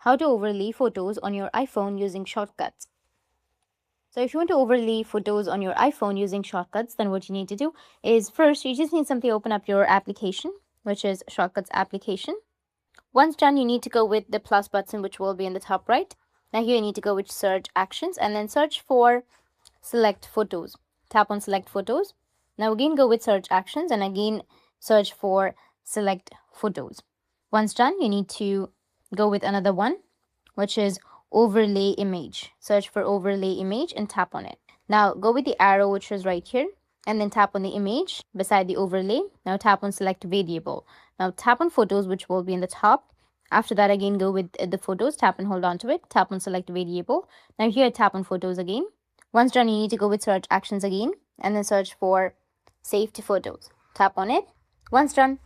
how to overlay photos on your iPhone using shortcuts. So if you want to overlay photos on your iPhone using shortcuts, then what you need to do is first you just need simply open up your application, which is Shortcuts application. Once done, you need to go with the plus button, which will be in the top right. Now here you need to go with search actions and then search for select photos. Tap on select photos. Now again go with search actions and again search for select photos. Once done, you need to go with another one, which is overlay image. Search for overlay image and tap on it. Now go with the arrow which is right here and then tap on the image beside the overlay. Now tap on select variable. Now tap on photos, which will be in the top. After that, again go with the photos, tap and hold on to it, tap on select variable. Now here tap on photos again. Once done, you need to go with search actions again and then search for save to photos. Tap on it. Once done,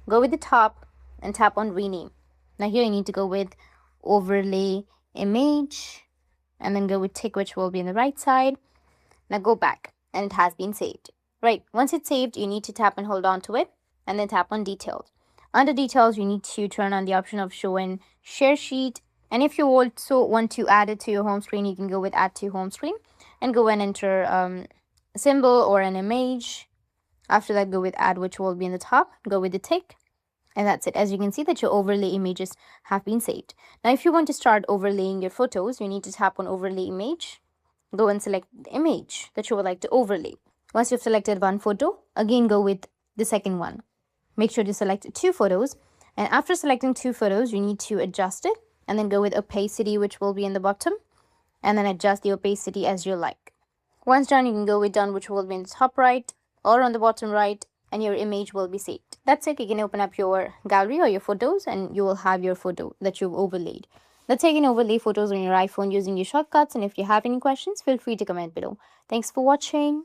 go with the top and tap on rename. Now here you need to go with overlay image and then go with tick, which will be on the right side. Now go back and it has been saved. Right, once it's saved, you need to tap and hold on to it and then tap on details. Under details, you need to turn on the option of show in share sheet. And if you also want to add it to your home screen, you can go with add to home screen and go and enter a symbol or an image. After that, go with add, which will be in the top. Go with the tick. And that's it. As you can see that your overlay images have been saved. Now, if you want to start overlaying your photos, you need to tap on overlay image. Go and select the image that you would like to overlay. Once you've selected one photo, again go with the second one. Make sure to select two photos. And after selecting two photos, you need to adjust it. And then go with opacity, which will be in the bottom. And then adjust the opacity as you like. Once done, you can go with done, which will be in the top right or on the bottom right. And your image will be saved. That's it. You can open up your gallery or your photos and you will have your photo that you've overlaid. That's how you can overlay photos on your iPhone using your shortcuts. And if you have any questions, feel free to comment below. Thanks for watching.